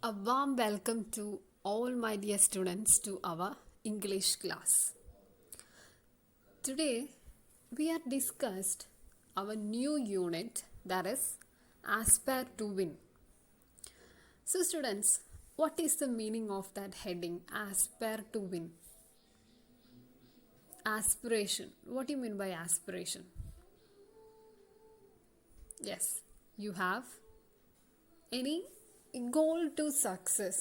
A warm welcome to all my dear students to our English class. Today we are discussed our new unit, that is Aspire to Win. So students, what is the meaning of that heading, Aspire to Win? Aspiration. What do you mean by aspiration? Yes, you have any goal to success,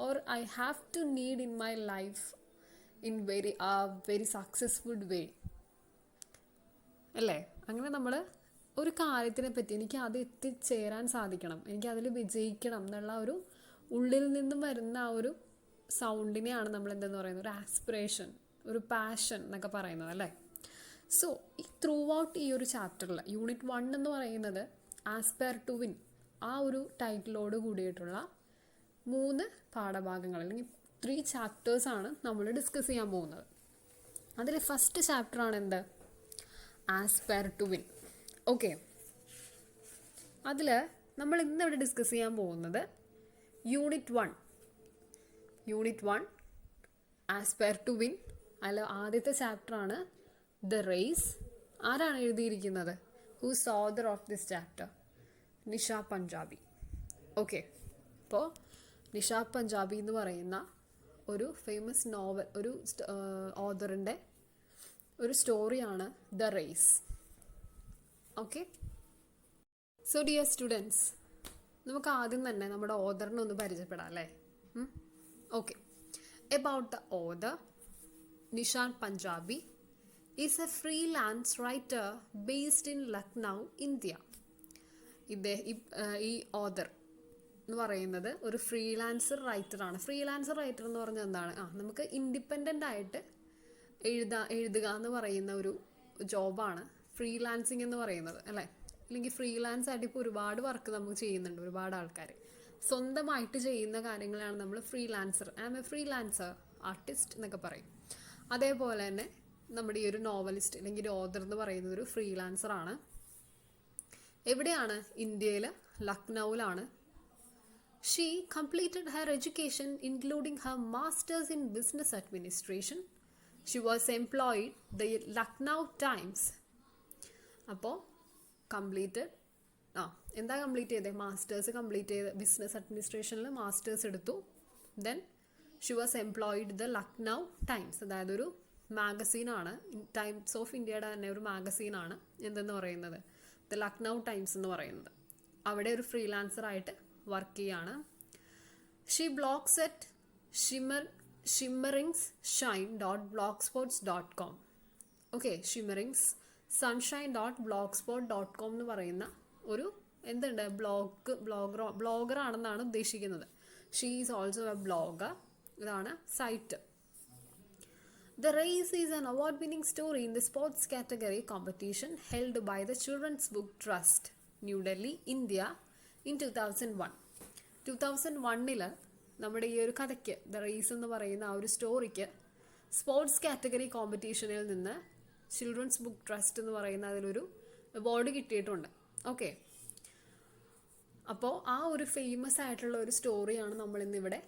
or I have to need in my life in very successful way. അല്ലേ? അങ്ങനെ നമ്മൾ ഒരു കാര്യത്തിനെ പറ്റി എനിക്ക് അത് എത്തിച്ചേരാൻ സാധിക്കണം, എനിക്ക് അതിൽ വിജയിക്കണം എന്നുള്ള ഒരു ഉള്ളിൽ നിന്നും വരുന്ന ആ ഒരു സൗണ്ടിനെയാണ് നമ്മൾ എന്തെന്ന് പറയുന്നത്, ഒരു ആസ്പിറേഷൻ, ഒരു പാഷൻ എന്നൊക്കെ പറയുന്നത് അല്ലേ. സോ ത്രൂ ഔട്ട് ഈ ഒരു ചാപ്റ്ററിൽ യൂണിറ്റ് 1 എന്ന് പറയുന്നത് ആസ്പയർ ടു വിൻ, ആ ഒരു ടൈറ്റിലോട് കൂടിയിട്ടുള്ള 3 പാഠഭാഗങ്ങൾ അല്ലെങ്കിൽ 3 ചാപ്റ്റേഴ്സാണ് നമ്മൾ ഡിസ്കസ് ചെയ്യാൻ പോകുന്നത്. അതിൽ ഫസ്റ്റ് ചാപ്റ്ററാണ് എന്ത്, ആസ്പയർ ടു വിൻ. ഓക്കെ, അതിൽ നമ്മൾ ഇന്നിവിടെ ഡിസ്കസ് ചെയ്യാൻ പോകുന്നത് യൂണിറ്റ് 1 ആസ്പയർ ടു വിൻ. അതിൽ ആദ്യത്തെ ചാപ്റ്ററാണ് ദ റേസ്. ആരാണ് എഴുതിയിരിക്കുന്നത്? Whose author of this chapter? Nisha Punjabi. Okay, അപ്പോൾ നിഷ പഞ്ചാബി എന്ന് പറയുന്ന ഒരു ഫേമസ് നോവൽ, ഒരു ഓതറിൻ്റെ ഒരു സ്റ്റോറിയാണ് The Race. Okay, so dear students, നമുക്ക് ആദ്യം തന്നെ നമ്മുടെ ഓതറിനെ ഒന്ന് പരിചയപ്പെടാം അല്ലേ. Okay, about the author, Nishan Punjabi is a freelance writer based in Lucknow, India. ഈ ഓതർ എന്ന് പറയുന്നത് ഒരു ഫ്രീലാൻസർ റൈറ്ററാണ്. ഫ്രീലാൻസർ റൈറ്റർ എന്ന് പറഞ്ഞാൽ എന്താണ്? നമുക്ക് ഇൻഡിപെൻഡൻ്റ് ആയിട്ട് എഴുതുക എന്ന് പറയുന്ന ഒരു ജോബാണ് ഫ്രീലാൻസിങ് എന്ന് പറയുന്നത് അല്ലേ. അല്ലെങ്കിൽ ഫ്രീലാൻസ് ആയിട്ട് ഇപ്പോൾ ഒരുപാട് വർക്ക് നമുക്ക് ചെയ്യുന്നുണ്ട്, ഒരുപാട് ആൾക്കാർ സ്വന്തമായിട്ട് ചെയ്യുന്ന കാര്യങ്ങളാണ് നമ്മൾ freelancer. I am a freelancer artist എന്നൊക്കെ പറയും. അതേപോലെ തന്നെ നമ്മുടെ ഈ ഒരു നോവലിസ്റ്റ് അല്ലെങ്കിൽ ഒരു ഓതർ എന്ന് പറയുന്നത് ഒരു ഫ്രീലാൻസറാണ്. എവിടെയാണ്? ഇന്ത്യയിൽ, ലക്നൌവിലാണ്. She completed her education including her masters in business administration. She was employed the Lucknow Times. അപ്പോൾ എന്താ കംപ്ലീറ്റ് ചെയ്തത്? മാസ്റ്റേഴ്സ് കംപ്ലീറ്റ് ചെയ്ത് ബിസിനസ് അഡ്മിനിസ്ട്രേഷനിൽ മാസ്റ്റേഴ്സ് എടുത്തു. Then she was employed the Lucknow Times, അതായത് ഒരു മാഗസീനാണ്, ടൈംസ് ഓഫ് ഇന്ത്യയുടെ തന്നെ ഒരു മാഗസീനാണ് എന്തെന്ന് പറയുന്നത്, ദ ലക്നൗ ടൈംസ് എന്ന് പറയുന്നത്. അവിടെ ഒരു ഫ്രീലാൻസറായിട്ട് വർക്ക് ചെയ്യാണ്. She blogs at shimmeringsshine.blogspot.com. Okay, shimmerings sunshine.blogspot.com എന്ന് പറയുന്ന ഒരു എന്തുണ്ട്, ബ്ലോഗറാണെന്നാണ് ഉദ്ദേശിക്കുന്നത്. She is also a blogger. ഇതാണ് site. The Race is an award-winning story in the sports category competition held by the Children's Book Trust, New Delhi, India in 2001. 2001 നമ്മുടെ ഈ ഒരു കഥയ്ക്ക്, ദ റേസ് എന്ന് പറയുന്ന ആ ഒരു സ്റ്റോറിക്ക് സ്പോർട്സ് കാറ്റഗറി കോമ്പറ്റീഷനിൽ നിന്ന് ചിൽഡ്രൻസ് ബുക്ക് ട്രസ്റ്റ് എന്ന് പറയുന്ന അതിലൊരു അവാർഡ് കിട്ടിയിട്ടുണ്ട്. ഓക്കെ, അപ്പോൾ ആ ഒരു ഫേമസ് ആയിട്ടുള്ള ഒരു സ്റ്റോറിയാണ് നമ്മൾ ഇന്നിവിടെ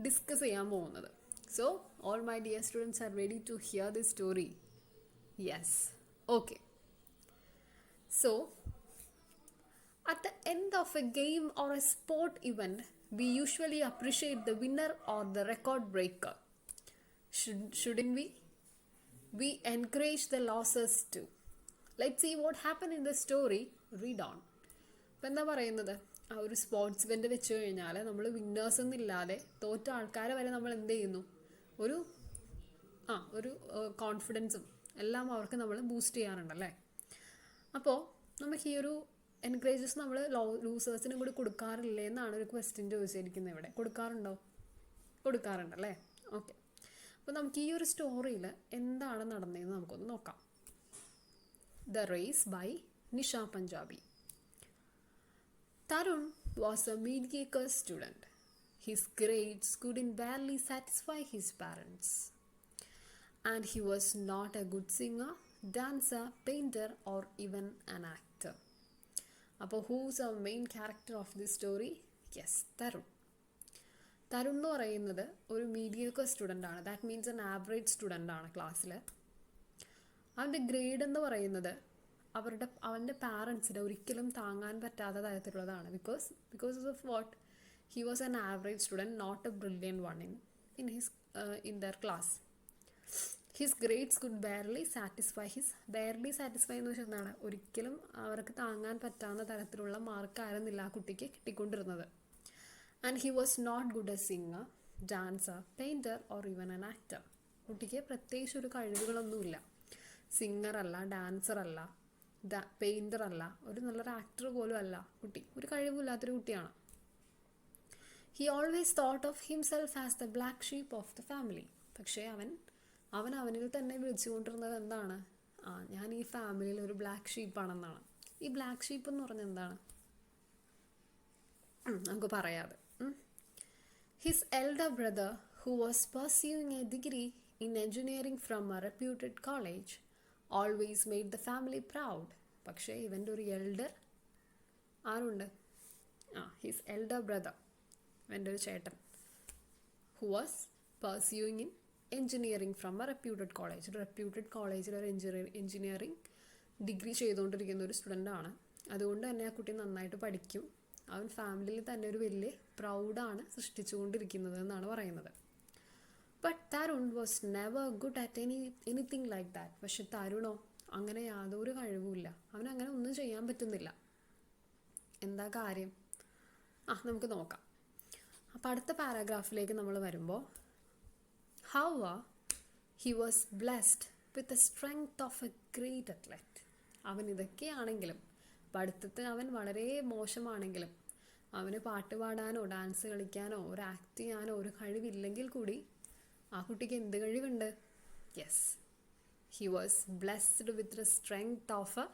ഡിസ്കസ് ചെയ്യാൻ പോകുന്നത്. So, all my dear students are ready to hear this story? Yes. Okay. So, at the end of a game or a sport event, we usually appreciate the winner or the record breaker. Shouldn't we? We encourage the losses too. Let's see what happened in the story. Read on. ഇപ്പം എന്താ പറയുന്നത്, ആ ഒരു sports event വെച്ച് കഴിഞ്ഞാൽ നമ്മൾ winners ഒന്നില്ലാതെ തോറ്റ ആൾക്കാരെ വരെ നമ്മൾ എന്ത് ചെയ്യുന്നു, ഒരു കോൺഫിഡൻസും എല്ലാം അവർക്ക് നമ്മൾ ബൂസ്റ്റ് ചെയ്യാറുണ്ടല്ലേ. അപ്പോൾ നമുക്ക് ഈ ഒരു എൻകറേജസ് നമ്മൾ ലൂസേഴ്സിനും കൂടി കൊടുക്കാറില്ലേ എന്നാണ് ഒരു ക്വസ്റ്റ്യൻ ചോദിച്ചിരിക്കുന്നത് ഇവിടെ. കൊടുക്കാറുണ്ടല്ലേ. ഓക്കെ, അപ്പോൾ നമുക്ക് ഈ ഒരു സ്റ്റോറിയിൽ എന്താണ് നടന്നതെന്ന് നമുക്കൊന്ന് നോക്കാം. The race by Nisha Punjabi. Tarun was a mediocre student. His grades couldn't barely satisfy his parents. And he was not a good singer, dancer, painter or even an actor. അപ്പോൾ who's our main character of this story? Yes, Tarun. Tarun എന്ന് പറയുന്നത് ഒരു mediocre student ആണ്. That means N average student ആണ് ക്ലാസ്സിൽ. അവൻ്റെ grade എന്ന് പറയുന്നത് അവൻ്റെ പാരൻസിന് ഒരിക്കലും താങ്ങാൻ പറ്റാത്ത തരത്തിലുള്ളതാണ്. Because of what, he was an average student, not a brilliant one in their class. His grades could barely satisfy എന്ന് വെച്ചാൽ എന്താണ്, ഒരിക്കലും അവർക്ക് താങ്ങാൻ പറ്റാവുന്ന തരത്തിലുള്ള മാർക്കായിരുന്നില്ല ആ കുട്ടിക്ക് കിട്ടിക്കൊണ്ടിരുന്നത്. And he was not good a singer, dancer, painter or even an actor. കുട്ടിക്ക് പ്രത്യേകിച്ച് ഒരു കഴിവുകളൊന്നുമില്ല. സിംഗർ അല്ല, ഡാൻസർ അല്ല, പെയിൻറ്റർ അല്ല, ഒരു നല്ലൊരു ആക്ടർ പോലും അല്ല കുട്ടി. ഒരു കഴിവില്ലാത്തൊരു കുട്ടിയാണ്. He always thought of himself as the black sheep of the family. പക്ഷേ അവനിൽ തന്നെ വിളിച്ചുകൊണ്ടിരുന്നത് എന്താണ്, ഞാൻ ഈ ഫാമിലിയിൽ ഒരു ബ്ലാക്ക് ഷീപ്പാണെന്നാണ്. ഈ ബ്ലാക്ക് ഷീപ്പ് എന്ന് പറഞ്ഞാൽ എന്താണ് നമുക്ക് പറയാതെ. His elder brother who was pursuing a degree in engineering from a reputed college always made the family proud. പക്ഷേ ഇവൻ്റെ ഒരു എൽഡർ ആരുണ്ട്, ഹിസ് എൽഡർ ബ്രദർ, ഇവൻ്റെ ഒരു ചേട്ടൻ, who was pursuing in engineering from a reputed college. ഒരു reputed കോളേജിൽ ഒരു എൻജിനീയറിംഗ് ഡിഗ്രി ചെയ്തുകൊണ്ടിരിക്കുന്ന ഒരു സ്റ്റുഡൻ്റാണ്. അതുകൊണ്ട് തന്നെ ആ കുട്ടി നന്നായിട്ട് പഠിക്കും. അവൻ ഫാമിലിയിൽ തന്നെ ഒരു വലിയ പ്രൗഡാണ് സൃഷ്ടിച്ചുകൊണ്ടിരിക്കുന്നത് എന്നാണ് പറയുന്നത്. But Tarun was never good at anything like that. പക്ഷെ തരുണോ അങ്ങനെ യാതൊരു കഴിവുമില്ല. അവനങ്ങനെ ഒന്നും ചെയ്യാൻ പറ്റുന്നില്ല. എന്താ കാര്യം? നമുക്ക് നോക്കാം. അപ്പം അടുത്ത പാരാഗ്രാഫിലേക്ക് നമ്മൾ വരുമ്പോൾ, however he was blessed with a strength of a great athlete. അവൻ ഇതൊക്കെയാണെങ്കിലും, പഠിത്തത്തിൽ അവൻ വളരെ മോശമാണെങ്കിലും, അവന് പാട്ട് പാടാനോ ഡാൻസ് കളിക്കാനോ ഒരു ആക്ട് ചെയ്യാനോ ഒരു കഴിവില്ലെങ്കിൽ കൂടി ആ കുട്ടിക്ക് എന്ത് കഴിവുണ്ട്? Yes, he was blessed with the strength of a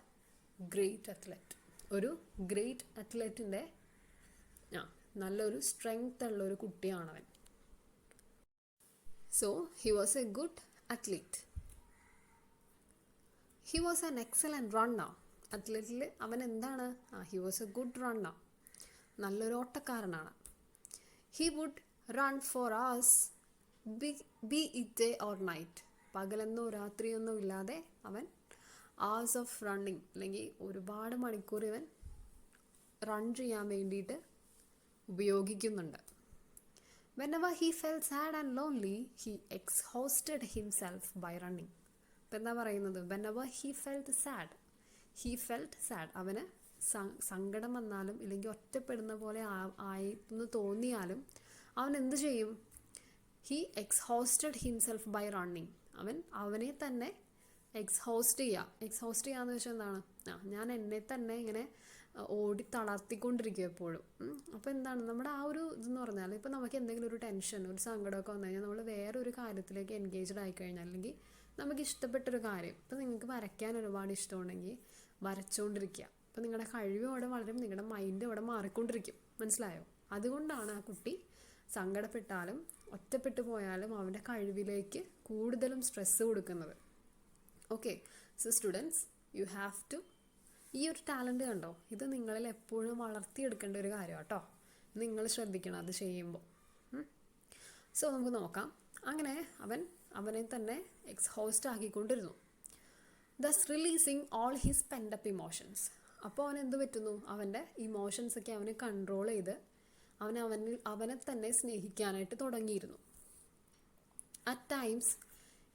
great athlete. ഒരു ഗ്രേറ്റ് അത്ലറ്റിൻ്റെ നല്ലൊരു സ്ട്രെങ്ത് ഉള്ള ഒരു കുട്ടിയാണവൻ. So he was a good athlete. He was an excellent runner. അത്ലറ്റിൽ അവൻ എന്താണ്? He was a good runner, നല്ലൊരു ഓട്ടക്കാരനാണ്. He would run for hours be it day or night. പകലെന്നോ രാത്രിയൊന്നും ഇല്ലാതെ അവൻ hours ഓഫ് റണ്ണിങ്, അല്ലെങ്കിൽ ഒരുപാട് മണിക്കൂർ ഇവൻ റൺ ചെയ്യാൻ വേണ്ടിയിട്ട് ഉപയോഗിക്കുന്നുണ്ട്. whenever he felt sad and lonely he exhausted himself by running. ഇപ്പം എന്താ പറയുന്നത്? whenever he felt sad, അവന് സങ്കടം വന്നാലും ഇല്ലെങ്കിൽ ഒറ്റപ്പെടുന്ന പോലെ ആയിന്ന് തോന്നിയാലും അവൻ എന്ത് ചെയ്യും? He exhausted himself by running. അവനെ തന്നെ എക്സ്ഹോസ്റ്റ് ചെയ്യാന്ന് വെച്ചാൽ എന്താണ്? ഞാൻ എന്നെ തന്നെ ഇങ്ങനെ ഓടി തളർത്തിക്കൊണ്ടിരിക്കും എപ്പോഴും. അപ്പോൾ എന്താണ് നമ്മുടെ ആ ഒരു ഇതെന്ന് പറഞ്ഞാൽ, ഇപ്പോൾ നമുക്ക് എന്തെങ്കിലും ഒരു ടെൻഷൻ, ഒരു സങ്കടമൊക്കെ വന്നു കഴിഞ്ഞാൽ നമ്മൾ വേറൊരു കാര്യത്തിലേക്ക് എൻഗേജ്ഡ് ആയിക്കഴിഞ്ഞാൽ, അല്ലെങ്കിൽ നമുക്ക് ഇഷ്ടപ്പെട്ടൊരു കാര്യം, ഇപ്പോൾ നിങ്ങൾക്ക് വരയ്ക്കാൻ ഒരുപാട് ഇഷ്ടമുണ്ടെങ്കിൽ വരച്ചുകൊണ്ടിരിക്കുക. അപ്പോൾ നിങ്ങളുടെ കഴിവ് അവിടെ വളരും, നിങ്ങളുടെ മൈൻഡ് അവിടെ മാറിക്കൊണ്ടിരിക്കും. മനസ്സിലായോ? അതുകൊണ്ടാണ് ആ കുട്ടി സങ്കടപ്പെട്ടാലും ഒറ്റപ്പെട്ടു പോയാലും അവൻ്റെ കഴിവിലേക്ക് കൂടുതലും സ്ട്രെസ്സ് കൊടുക്കുന്നത്. Okay, so students, you have to, ഈ ഒരു ടാലൻറ്റ് കണ്ടോ, ഇത് നിങ്ങളിൽ എപ്പോഴും വളർത്തിയെടുക്കേണ്ട ഒരു കാര്യമാണ് കേട്ടോ. നിങ്ങൾ ശ്രദ്ധിക്കണം അത് ചെയ്യുമ്പോൾ. സോ നമുക്ക് നോക്കാം. അങ്ങനെ അവനെ തന്നെ എക്സ്ഹോസ്റ്റ് ആക്കിക്കൊണ്ടിരുന്നു. Thus releasing all his pent up emotions. അപ്പോൾ അവൻ എന്ത് പറ്റുന്നു? അവൻ്റെ ഇമോഷൻസൊക്കെ അവന് കൺട്രോൾ ചെയ്ത് അവനെ തന്നെ സ്നേഹിക്കാനായിട്ട് തുടങ്ങിയിരുന്നു. At times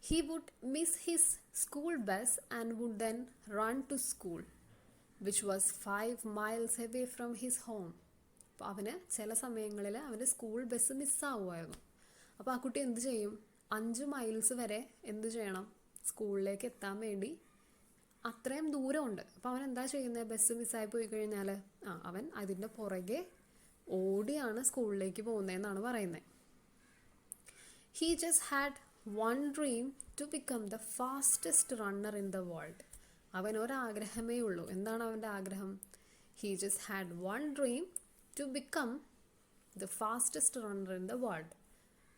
he would miss his school bus and would then run to school which was 5 miles away from his home. അപ്പോൾ അവന് ചില സമയങ്ങളിൽ അവൻ്റെ സ്കൂൾ ബസ് മിസ്സാവുമായിരുന്നു. അപ്പോൾ ആ കുട്ടി എന്ത് ചെയ്യും? 5 miles വരെ എന്ത് ചെയ്യണം? സ്കൂളിലേക്ക് എത്താൻ വേണ്ടി അത്രയും ദൂരമുണ്ട്. അപ്പോൾ അവൻ എന്താ ചെയ്യുന്നത്? ബസ് മിസ്സായി പോയി കഴിഞ്ഞാൽ അവൻ അതിൻ്റെ പുറകെ ഓടിയാണ് സ്കൂളിലേക്ക് പോകുന്നതെന്നാണ് പറയുന്നത്. He just had one dream to become the fastest runner in the world. അവൻ ഒരാഗ്രഹമേ ഉള്ളൂ. എന്താണ് അവൻ്റെ ആഗ്രഹം? He just had one dream to become the fastest runner in the world.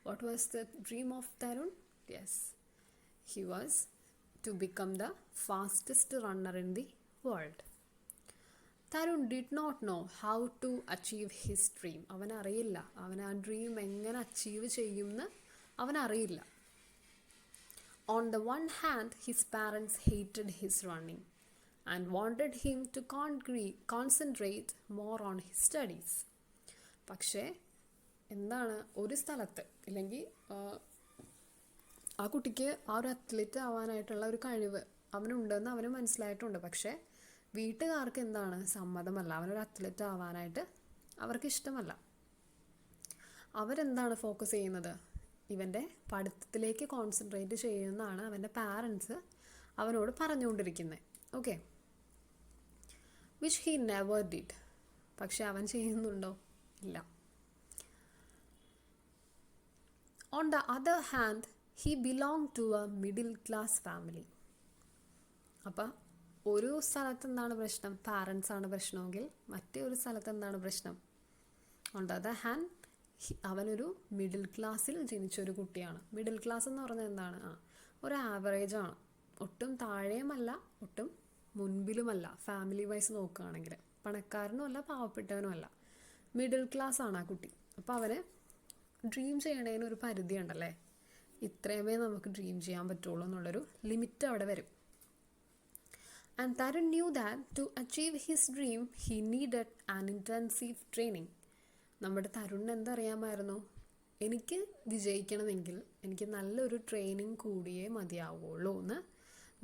What was the dream of Tarun? Yes, he was to become the fastest runner in the world. Tarun did not know how to achieve his dream. അവനറിയില്ല അവൻ ആ dream എങ്ങനെ achieve ചെയ്യുമെന്ന് അവനറിയില്ല. On the one hand his parents hated his running and wanted him to concentrate more on his studies. പക്ഷേ എന്താണ്, ഒരു സ്ഥലത്ത് ഇല്ലെങ്കിൽ ആ കുട്ടിക്ക് ആ ഒരു അത്ലറ്റ് ആവാനായിട്ടുള്ള ഒരു കഴിവ് അവനുണ്ടെന്ന് അവന് മനസ്സിലായിട്ടുണ്ട്. പക്ഷേ വീട്ടുകാർക്ക് എന്താണ്, സമ്മതമല്ല. അവനൊരു അത്ലറ്റ് ആവാനായിട്ട് അവർക്ക് ഇഷ്ടമല്ല. അവരെന്താണ് ഫോക്കസ് ചെയ്യുന്നത്, ഇവൻ്റെ പഠിത്തത്തിലേക്ക് കോൺസെൻട്രേറ്റ് ചെയ്യുമെന്നാണ് അവൻ്റെ പാരൻസ് അവനോട് പറഞ്ഞുകൊണ്ടിരിക്കുന്നത്. Okay, which he never did. പക്ഷെ അവൻ ചെയ്യുന്നുണ്ടോ? ഇല്ല. On the other hand he belong to a middle class family. അപ്പം ഒരു സ്ഥലത്ത് എന്താണ് പ്രശ്നം, പാരൻസ് ആണ് പ്രശ്നമെങ്കിൽ മറ്റേ ഒരു സ്ഥലത്ത് എന്താണ് പ്രശ്നം? ഓൺ ദ അതർ ഹാൻഡ് അവനൊരു മിഡിൽ ക്ലാസ്സിൽ ജനിച്ചൊരു കുട്ടിയാണ്. മിഡിൽ ക്ലാസ് എന്ന് പറഞ്ഞാൽ എന്താണ്, ഒരു ആവറേജാണ്. ഒട്ടും താഴെയുമല്ല ഒട്ടും മുൻപിലുമല്ല. ഫാമിലി വൈസ് നോക്കുകയാണെങ്കിൽ പണക്കാരനുമല്ല പാവപ്പെട്ടവനുമല്ല, മിഡിൽ ക്ലാസ് ആണ് ആ കുട്ടി. അപ്പോൾ അവന് ഡ്രീം ചെയ്യണതിന് ഒരു പരിധി ഉണ്ടല്ലേ, ഇത്രയുമേ നമുക്ക് ഡ്രീം ചെയ്യാൻ പറ്റുള്ളൂ എന്നുള്ളൊരു ലിമിറ്റ് അവിടെ വരും. And Tarun knew that to achieve his dream, he needed an intensive training. നമ്മുടെ തരുണിന് എന്തറിയാമായിരുന്നു, എനിക്ക് വിജയിക്കണമെങ്കിൽ എനിക്ക് നല്ലൊരു ട്രെയിനിങ് കൂടിയേ മതിയാവുള്ളൂ എന്ന്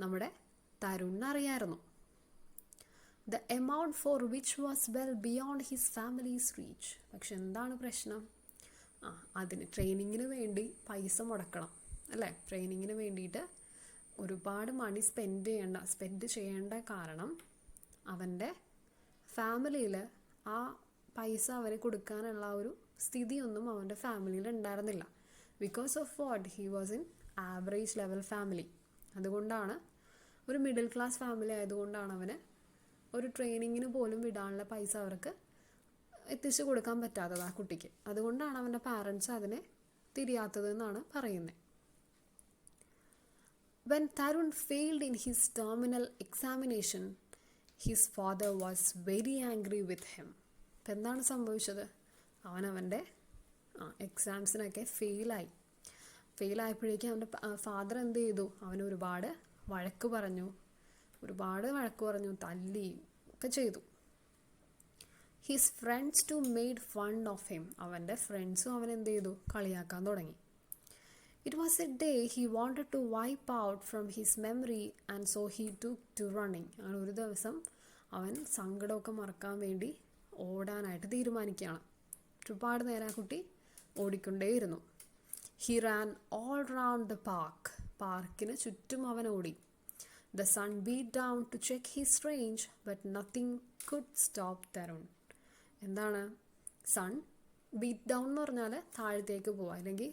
നമ്മുടെ തരുണിന് അറിയാമായിരുന്നു. The amount for which was well beyond his family's reach. പക്ഷെ എന്താണ് പ്രശ്നം, അതിന് ട്രെയിനിങ്ങിന് വേണ്ടി പൈസ മുടക്കണം അല്ലേ. ട്രെയിനിങ്ങിന് വേണ്ടിയിട്ട് ഒരുപാട് മണി സ്പെൻഡ് ചെയ്യേണ്ട കാരണം അവൻ്റെ ഫാമിലിയിൽ ആ പൈസ അവന് കൊടുക്കാനുള്ള ഒരു സ്ഥിതിയൊന്നും അവൻ്റെ ഫാമിലിയിൽ ഉണ്ടായിരുന്നില്ല. Because of what, he was in average level family. അതുകൊണ്ടാണ്, ഒരു മിഡിൽ ക്ലാസ് ഫാമിലി ആയതുകൊണ്ടാണ് അവന് ഒരു ട്രെയിനിങ്ങിന് പോലും വിടാനുള്ള പൈസ അവർക്ക് എത്തിച്ചു കൊടുക്കാൻ പറ്റാത്തത് ആ കുട്ടിക്ക്. അതുകൊണ്ടാണ് അവൻ്റെ പാരൻസ് അതിനെ തിരിയാത്തതെന്നാണ് പറയുന്നത്. When Tarun failed in his terminal examination, his father was very angry with him. അപ്പം എന്താണ് സംഭവിച്ചത്, അവൻ്റെ എക്സാംസിനൊക്കെ ഫെയിലായപ്പോഴേക്കും അവൻ്റെ ഫാദർ എന്ത് ചെയ്തു, അവന് ഒരുപാട് വഴക്ക് പറഞ്ഞു, തല്ലി ഒക്കെ ചെയ്തു. His friends too made fun of him. അവൻ്റെ ഫ്രണ്ട്സും അവൻ എന്ത് ചെയ്തു, കളിയാക്കാൻ തുടങ്ങി. It was a day he wanted to wipe out from his memory and so he took to running. അങ്ങനെ ഒരു ദിവസം അവൻ സങ്കടമൊക്കെ മറക്കാൻ വേണ്ടി ഓടാനായിട്ട് തീരുമാനിക്കുകയാണ്. ഒരുപാട് നേരം ആ കുട്ടി ഓടിക്കൊണ്ടേയിരുന്നു. He ran all round the park. പാർക്കിന് ചുറ്റും അവൻ ഓടി. The sun beat down to check his range but nothing could stop Tarun. എന്താണ് സൺ ബീറ്റ് ഡൗൺ എന്ന് പറഞ്ഞാൽ താഴത്തേക്ക് പോവുക, അല്ലെങ്കിൽ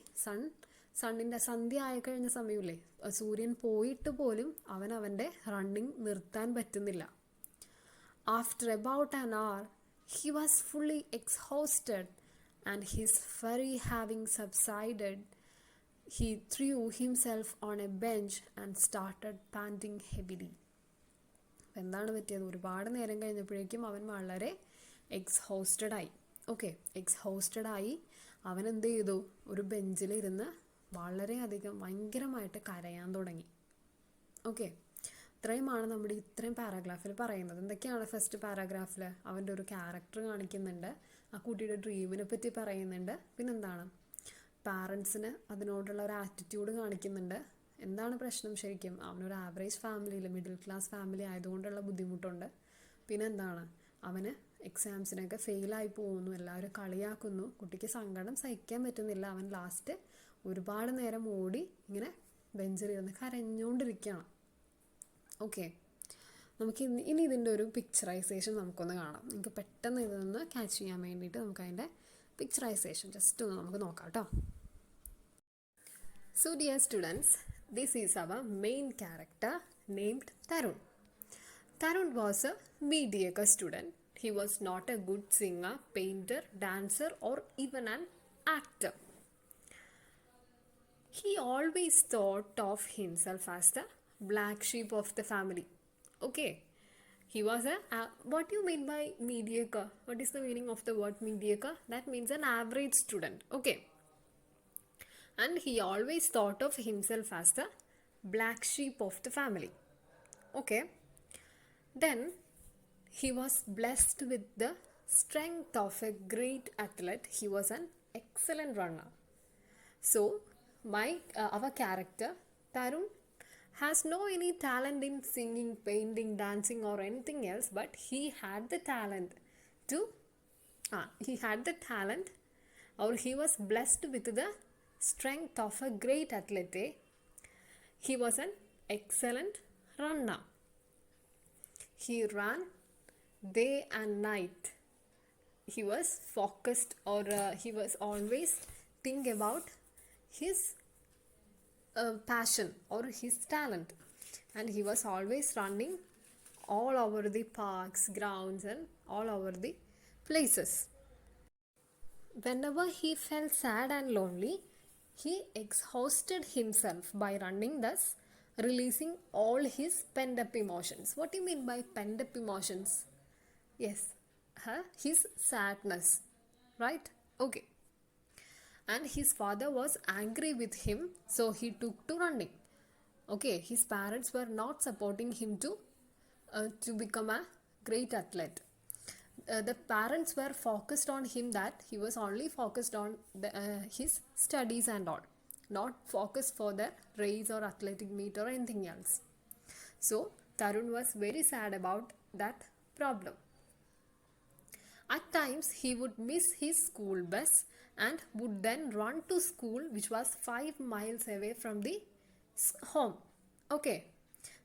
സണ്ണിൻ്റെ സന്ധ്യ ആയിക്കഴിഞ്ഞ സമയമില്ലേ, സൂര്യൻ പോയിട്ട് പോലും അവൻ്റെ റണ്ണിങ് നിർത്താൻ പറ്റുന്നില്ല. After about an hour he was fully exhausted and his fury having subsided he threw himself on a bench and started panting heavily. എന്താണ് പറ്റിയത്, ഒരുപാട് നേരം കഴിഞ്ഞപ്പോഴേക്കും അവൻ വളരെ എക്സ്ഹോസ്റ്റഡായി. എക്സ്ഹോസ്റ്റഡായി അവൻ എന്ത് ചെയ്തു, ഒരു ബെഞ്ചിലിരുന്ന് വളരെയധികം ഭയങ്കരമായിട്ട് കരയാൻ തുടങ്ങി. ഇത്രയുമാണ് നമ്മുടെ ഇത്രയും പാരാഗ്രാഫിൽ പറയുന്നത്. എന്തൊക്കെയാണ് ഫസ്റ്റ് പാരാഗ്രാഫിൽ, അവൻ്റെ ഒരു ക്യാരക്ടർ കാണിക്കുന്നുണ്ട്, ആ കുട്ടിയുടെ ഡ്രീമിനെ പറ്റി പറയുന്നുണ്ട്, പിന്നെന്താണ് പാരൻസിന് അതിനോടുള്ള ഒരു ആറ്റിറ്റ്യൂഡ് കാണിക്കുന്നുണ്ട്. എന്താണ് പ്രശ്നം, ശരിക്കും അവനൊരു ആവറേജ് ഫാമിലിയിൽ മിഡിൽ ക്ലാസ് ഫാമിലി ആയതുകൊണ്ടുള്ള ബുദ്ധിമുട്ടുണ്ട്. പിന്നെന്താണ്, അവന് എക്സാംസിനൊക്കെ ഫെയിലായി പോകുന്നു, എല്ലാവരും കളിയാക്കുന്നു, കുട്ടിക്ക് സങ്കടം സഹിക്കാൻ പറ്റുന്നില്ല. അവൻ ലാസ്റ്റ് ഒരുപാട് നേരം ഓടി ഇങ്ങനെ ബെഞ്ചിലിരുന്ന് കരഞ്ഞുകൊണ്ടിരിക്കുകയാണ്. നമുക്ക് ഇനി ഇതിൻ്റെ ഒരു പിക്ചറൈസേഷൻ നമുക്കൊന്ന് കാണാം. നിങ്ങൾക്ക് പെട്ടെന്ന് ഇതൊന്ന് ക്യാച്ച് ചെയ്യാൻ വേണ്ടിയിട്ട് നമുക്ക് അതിൻ്റെ പിക്ചറൈസേഷൻ ജസ്റ്റ് ഒന്ന് നമുക്ക് നോക്കാം കേട്ടോ. So dear students, this is our main character named Tarun. Tarun was a mediocre student. He was not a good singer, painter, dancer or even an actor. He always thought of himself as the black sheep of the family. He was what do you mean by mediocre? What is the meaning of the word mediocre? That means an average student. Okay. And he always thought of himself as the black sheep of the family. Okay. Then he was blessed with the strength of a great athlete. He was an excellent runner. So our character Tarun has no any talent in singing, painting, dancing or anything else, but he had the talent or he was blessed with the strength of a great athlete. He was an excellent runner. He ran day and night. He was focused, or he was always think about his passion or his talent, and he was always running all over the parks, grounds and all over the places. Whenever he felt sad and lonely, he exhausted himself by running, thus releasing all his pent up emotions. What do you mean by pent up emotions? Yes, his sadness, right? Okay. And his father was angry with him, so he took to running. Okay, his parents were not supporting him to become a great athlete. The parents were focused on him, that he was only focused on his studies and all, not focused for the race or athletic meet or anything else. So Tarun was very sad about that problem. At times he would miss his school bus and would then run to school, which was 5 miles away from the home. Okay,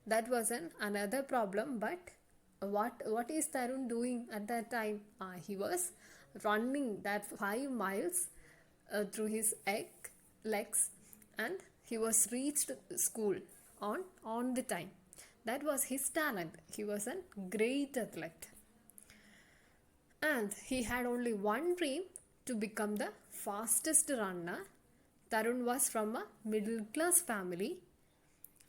that was another problem. But what is Tarun doing at that time? He was running that 5 miles through his legs, and he was reached school on the time. That was his talent. He was a great athlete. And he had only one dream, to become the fastest runner. Tarun was from a middle class family,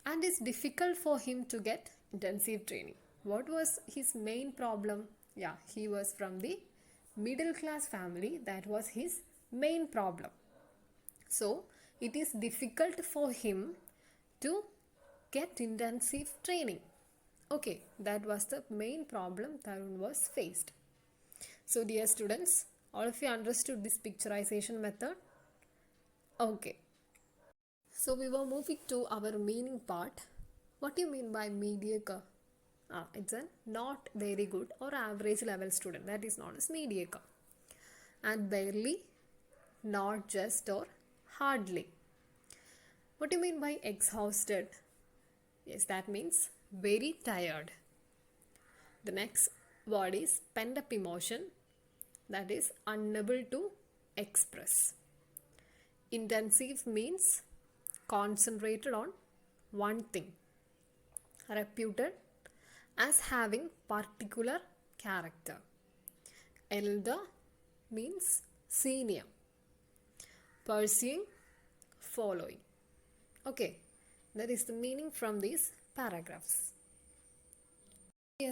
and it's difficult for him to get intensive training. What was his main problem? Yeah, he was from the middle class family. That was his main problem. So it is difficult for him to get intensive training. Okay, that was the main problem Tarun was faced. So dear students, all of you understood this picturization method? Okay. So we were moving to our meaning part. What do you mean by mediocre? It's a not very good or average level student. That is known as mediocre. And barely, not just, or hardly. What do you mean by exhausted? Yes, that means very tired. The next word is pent up emotion. That is unable to express. Intensive means concentrated on one thing. Reputed as having particular character. Elder means senior. Pursuing, following. Okay, that is the meaning from these paragraphs.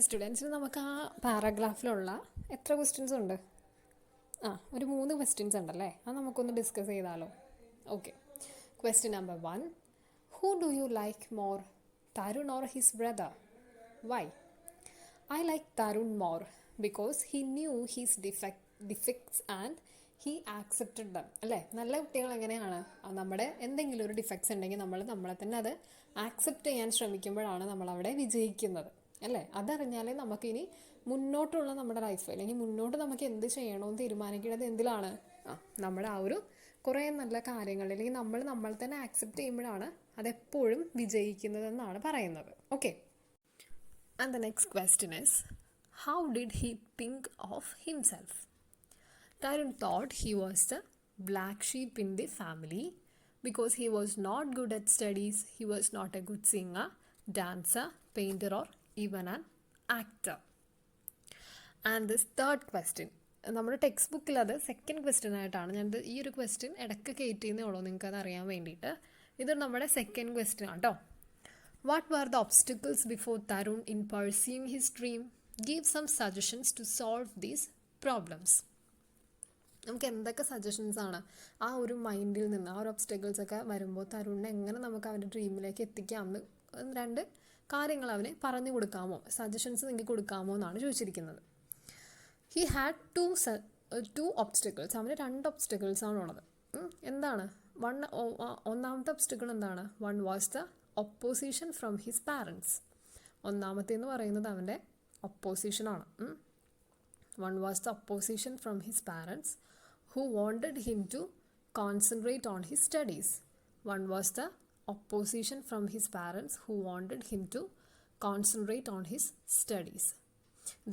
സ്റ്റുഡൻസിന് നമുക്ക് ആ പാരാഗ്രാഫിലുള്ള എത്ര questions ഉണ്ട്? ഒരു 3 questions ഉണ്ടല്ലേ, അത് നമുക്കൊന്ന് discuss ചെയ്താലോ? Okay. Question number 1. Who do you like more, Tarun or his brother? Why? I like Tarun more because he knew his defects and he accepted them. അല്ലേ, നല്ല കുട്ടികൾ എങ്ങനെയാണ്? നമ്മുടെ എന്തെങ്കിലും ഒരു ഡിഫക്ട്സ് ഉണ്ടെങ്കിൽ നമ്മളെ തന്നെ അത് ആക്സെപ്റ്റ് ചെയ്യാൻ ശ്രമിക്കുമ്പോഴാണ് നമ്മളവിടെ വിജയിക്കുന്നത്. അല്ലേ, അതറിഞ്ഞാലേ നമുക്കിനി മുന്നോട്ടുള്ള നമ്മുടെ ലൈഫ്, അല്ലെങ്കിൽ മുന്നോട്ട് നമുക്ക് എന്ത് ചെയ്യണമെന്ന് തീരുമാനിക്കുന്നത് എന്തിലാണ്? നമ്മുടെ ആ ഒരു കുറേ നല്ല കാര്യങ്ങൾ, അല്ലെങ്കിൽ നമ്മൾ തന്നെ ആക്സെപ്റ്റ് ചെയ്യുമ്പോഴാണ് അതെപ്പോഴും വിജയിക്കുന്നതെന്നാണ് പറയുന്നത്. Okay. And the next question is, how did he think of himself? Tarun thought he was the black sheep in the family because he was not good at studies, he was not a good singer, dancer, painter or even an actor. And this third question, നമ്മുടെ text ബുക്കിൽ അത് second question ആയിട്ടാണ് ഞാൻ ഈ ഒരു question ഇടയ്ക്ക് കയറ്റിയെന്നേ ഉള്ളൂ, നിങ്ങൾക്ക് അത് അറിയാൻ വേണ്ടിയിട്ട്. ഇത് നമ്മുടെ സെക്കൻഡ് ക്വസ്റ്റ്യൻ ആണ് കേട്ടോ. What were the obstacles before Tarun in pursuing his dream? Give some suggestions to solve these problems. നമുക്ക് എന്തൊക്കെ സജഷൻസ് ആണ് ആ ഒരു മൈൻഡിൽ നിന്ന്, ആ ഒരു ഒബ്സ്റ്റക്കിൾസ് ഒക്കെ വരുമ്പോൾ തരുണിനെ എങ്ങനെ നമുക്ക് അവൻ്റെ ഡ്രീമിലേക്ക് എത്തിക്കാം എന്ന് 2 കാര്യങ്ങൾ അവന് പറഞ്ഞു കൊടുക്കാമോ, സജഷൻസ് നിങ്ങൾക്ക് കൊടുക്കാമോ എന്നാണ് ചോദിച്ചിരിക്കുന്നത്. He had two obstacles. അവന് 2 ഒബ്സ്റ്റക്കിൾസ് ആണുള്ളത്. എന്താണ് ഒന്നാമത്തെ ഒബ്സ്റ്റക്കിൾ എന്താണ്? One was the opposition from his parents. ഒന്നാമത്തേന്ന് പറയുന്നത് അവൻ്റെ ഒപ്പോസിഷനാണ്. One was the opposition from his parents who wanted him to concentrate on his studies. One was the opposition from his parents who wanted him to concentrate on his studies.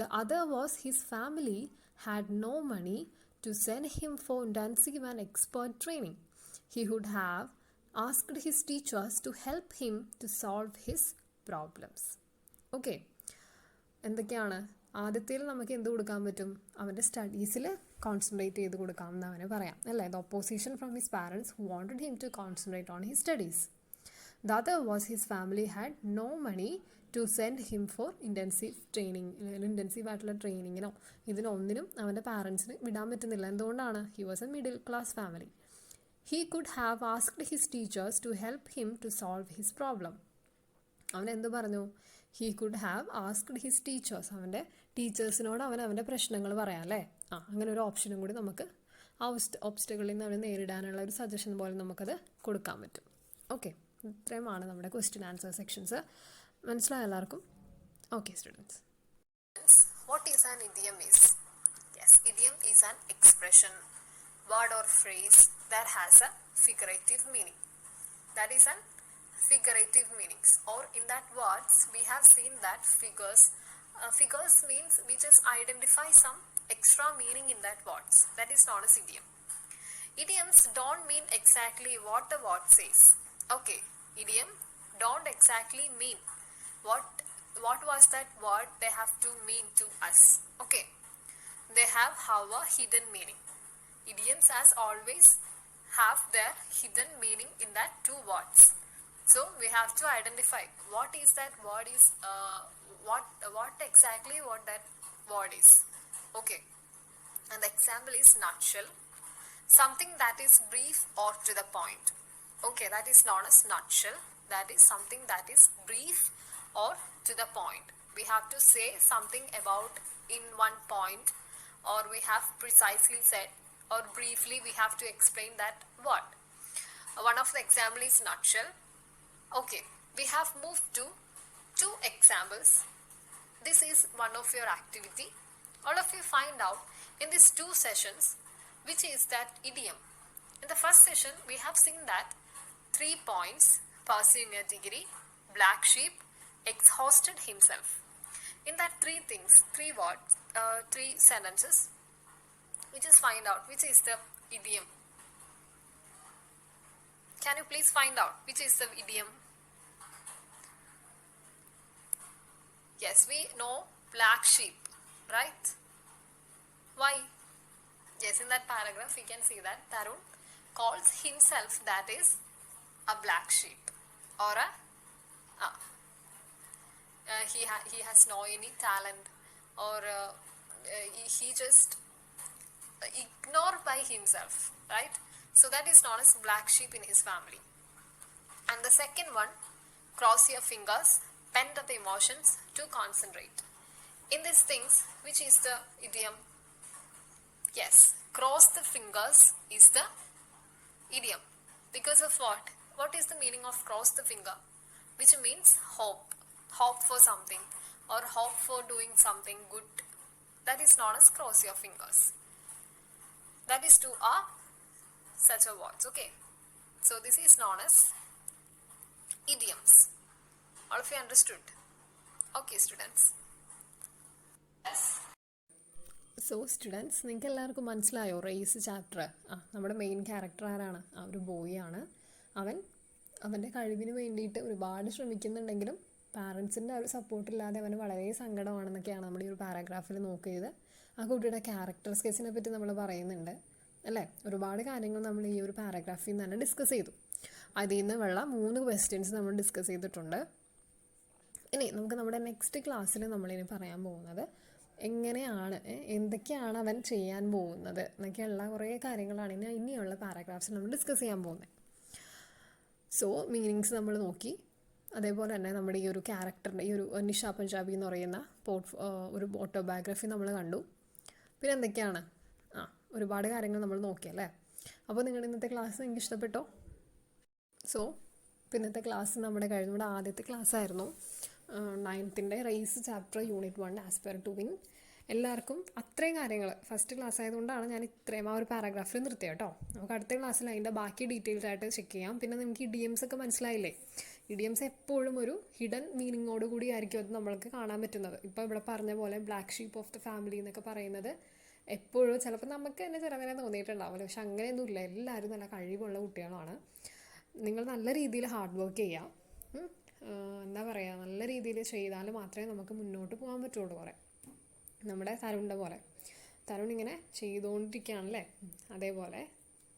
The other was his family had no money to send him for intensive and expert training. He would have asked his teachers to help him to solve his problems. Okay. എന്തൊക്കെയാണ്? ആദ്യത്തേൽ നമുക്ക് എന്ത് കൊടുക്കാൻ പറ്റും? അവൻ്റെ സ്റ്റഡീസിൽ concentrate ചെയ്ത് കൊടുക്കാം എന്ന് അവനെ പറയാം, അല്ലേ? The opposition from his parents who wanted him to concentrate on his studies. The other was his family had no money to send him for intensive ആയിട്ടുള്ള ട്രെയിനിങ്ങിനോ ഇതിനൊന്നിനും അവൻ്റെ പാരൻസിന് വിടാൻ പറ്റുന്നില്ല. എന്തുകൊണ്ടാണ്? He was a middle class family. He could have asked his teachers to help him to solve his problem. അവൻ എന്ത് പറഞ്ഞു? He could have asked his teachers. അവൻ്റെ ടീച്ചേഴ്സിനോട് അവൻ്റെ പ്രശ്നങ്ങൾ പറയാം, അല്ലേ? അങ്ങനെ ഒരു ഓപ്ഷനും കൂടി നമുക്ക് ആ ഒബ്സ്റ്റക്കിളിൽ നിന്ന് അവനെ നേരിടാനുള്ള ഒരു സജഷൻ പോലെ നമുക്കത് കൊടുക്കാൻ പറ്റും. ഓക്കെ, ഇത്രയുമാണ് നമ്മുടെ ക്വസ്റ്റ്യൻ ആൻസർ സെക്ഷൻസ്. മനസ്സിലായ എല്ലാവർക്കും? Okay students. What is an idiom is? Yes, idiom is an expression, word or phrase that has a figurative meaning. That is an figurative meanings, or in that words we have seen that figures means we just identify some extra meaning in that words. That is known as idiom. Idioms don't mean exactly what the word says. Okay, idiom don't exactly mean what was that word they have to mean to us. Okay, they have however hidden meaning. Idioms as always have their hidden meaning in that 2 words. So we have to identify what is that word is, what exactly what that word is. Okay, and the example is nutshell, something that is brief or to the point. Okay, that is known as nutshell. That is something that is brief or to the point. We have to say something about in one point, or we have precisely said, or briefly we have to explain that word. One of the example is nutshell. Okay, we have moved to 2 examples. This is one of your activity. All of you find out in these 2 sessions which is that idiom. In the first session we have seen that 3 points: pursuing a degree, black sheep, exhausted himself. In that 3 things, 3 words, 3 sentences, we just find out which is the idiom. Can you please find out which is the idiom? Yes, we know black sheep, right? Why? Yes, in that paragraph we can see that Tarun calls himself that is a black sheep, or he has no any talent, or he just ignored by himself, right? So that is known as black sheep in his family. And the second one, cross your fingers, pent up emotions to concentrate. In these things, which is the idiom? Yes, cross the fingers is the idiom. Because of what? What is the meaning of cross the finger? Which means hope for something, or hope for doing something good. That is known as cross your fingers. That is to such a words. Okay, so this is known as idioms. All of you understood? Okay, students. Yes. So students, നിങ്ങൾക്ക് എല്ലാവർക്കും മനസ്സിലായോ raise chapter? നമ്മുടെ main character ആരാണ്? ആ ഒരു boy ആണ്. അവൻ്റെ കഴിവിന് വേണ്ടിയിട്ട് ഒരുപാട് ശ്രമിക്കുന്നുണ്ടെങ്കിലും പാരൻസിൻ്റെ ഒരു സപ്പോർട്ടില്ലാതെ അവന് വളരെ സങ്കടമാണെന്നൊക്കെയാണ് നമ്മൾ ഈ ഒരു പാരാഗ്രാഫിൽ നോക്കിയത്. ആ കുട്ടിയുടെ ക്യാരക്ടർ സ്കെച്ചിനെ പറ്റി നമ്മൾ പറയുന്നുണ്ട്, അല്ലേ? ഒരുപാട് കാര്യങ്ങൾ നമ്മൾ ഈ ഒരു പാരാഗ്രാഫിൽ നിന്ന് തന്നെ ഡിസ്കസ് ചെയ്തു. അതിൽ നിന്ന് ഉള്ള 3 ക്വസ്റ്റ്യൻസ് നമ്മൾ ഡിസ്കസ് ചെയ്തിട്ടുണ്ട്. ഇനി നമുക്ക് നമ്മുടെ നെക്സ്റ്റ് ക്ലാസ്സിൽ നമ്മളിനി പറയാൻ പോകുന്നത് എങ്ങനെയാണ് എന്തൊക്കെയാണ് അവൻ ചെയ്യാൻ പോകുന്നത് എന്നൊക്കെയുള്ള കുറേ കാര്യങ്ങളാണ് ഇനിയുള്ള പാരഗ്രാഫ്സിൽ നമ്മൾ ഡിസ്കസ് ചെയ്യാൻ പോകുന്നത്. സോ മീനിങ്സ് നമ്മൾ നോക്കി, അതേപോലെ തന്നെ നമ്മുടെ ഈ ഒരു ക്യാരക്ടറിൻ്റെ ഈ ഒരു നിഷ പഞ്ചാബി എന്ന് പറയുന്ന ഒരു ഓട്ടോബയോഗ്രഫി നമ്മൾ കണ്ടു. പിന്നെ എന്തൊക്കെയാണ് ഒരുപാട് കാര്യങ്ങൾ നമ്മൾ നോക്കിയല്ലേ. അപ്പോൾ നിങ്ങളുടെ ഇന്നത്തെ ക്ലാസ് നിങ്ങൾക്ക് ഇഷ്ടപ്പെട്ടോ? സോ ഇന്നത്തെ ക്ലാസ് നമ്മുടെ ആദ്യത്തെ ക്ലാസ് ആയിരുന്നു 9th race chapter unit 1 aspire to win. എല്ലാവർക്കും അത്രയും കാര്യങ്ങൾ ഫസ്റ്റ് ക്ലാസ് ആയതുകൊണ്ടാണ് ഞാൻ ഇത്രയും ഒരു പാരഗ്രാഫിൽ നിർത്തിയത് കേട്ടോ. നമുക്ക് അടുത്ത ക്ലാസ്സിൽ അതിൻ്റെ ബാക്കി ഡീറ്റെയിൽസ് ആയിട്ട് ചെക്ക് ചെയ്യാം. പിന്നെ നമുക്ക് ഇഡിയംസ് ഒക്കെ മനസ്സിലായില്ലേ? ഇഡിയംസ് എപ്പോഴും ഒരു ഹിഡൻ മീനിങ്ങോട് കൂടി ആയിരിക്കും അത് നമ്മൾക്ക് കാണാൻ പറ്റുന്നത്. ഇപ്പോൾ ഇവിടെ പറഞ്ഞ പോലെ black sheep of the family എന്നൊക്കെ പറയുന്നത് എപ്പോഴും ചിലപ്പോൾ നമുക്ക് തന്നെ ചിലവരെ തോന്നിയിട്ടുണ്ടാവില്ല, പക്ഷെ അങ്ങനെയൊന്നുമില്ല. എല്ലാവരും നല്ല കഴിവുള്ള കുട്ടികളാണ്. നിങ്ങൾ നല്ല രീതിയിൽ ഹാർഡ് വർക്ക് ചെയ്യുക. എന്താ പറയുക, നല്ല രീതിയിൽ ചെയ്താൽ മാത്രമേ നമുക്ക് മുന്നോട്ട് പോകാൻ പറ്റുള്ളൂ. കുറേ നമ്മുടെ തരുണിൻ്റെ പോലെ തരുൺ ഇങ്ങനെ ചെയ്തുകൊണ്ടിരിക്കുകയാണല്ലേ, അതേപോലെ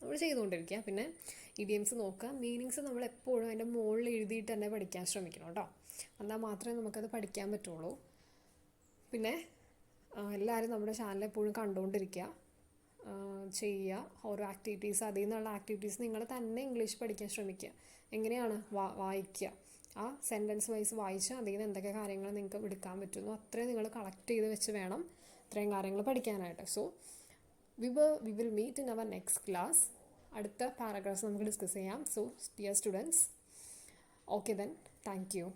നമ്മൾ ചെയ്തുകൊണ്ടിരിക്കുക. പിന്നെ ഇഡിയംസ് നോക്കുക, മീനിങ്സ് നമ്മൾ എപ്പോഴും അതിൻ്റെ മുകളിൽ എഴുതിയിട്ട് തന്നെ പഠിക്കാൻ ശ്രമിക്കണം കേട്ടോ. എന്നാൽ മാത്രമേ നമുക്കത് പഠിക്കാൻ പറ്റുള്ളൂ. പിന്നെ എല്ലാവരും നമ്മുടെ ചാനൽ എപ്പോഴും കണ്ടുകൊണ്ടിരിക്കുക, ചെയ്യുക ഓരോ ആക്ടിവിറ്റീസ്. അതിൽ നിന്നുള്ള ആക്ടിവിറ്റീസ് നിങ്ങൾ തന്നെ ഇംഗ്ലീഷ് പഠിക്കാൻ ശ്രമിക്കുക. എങ്ങനെയാണ് വായിക്കുക, ആ സെൻറ്റൻസ് വൈസ് വായിച്ച് അതിൽ നിന്ന് എന്തൊക്കെ കാര്യങ്ങൾ നിങ്ങൾക്ക് എടുക്കാൻ പറ്റുന്നു അത്രയും നിങ്ങൾ കളക്ട് ചെയ്ത് വെച്ച് വേണം ഇത്രയും കാര്യങ്ങൾ പഠിക്കാനായിട്ട്. So we will meet in our next class. അടുത്ത പാരഗ്രാഫ്സ് നമുക്ക് ഡിസ്കസ് ചെയ്യാം. So dear students, okay then, thank U.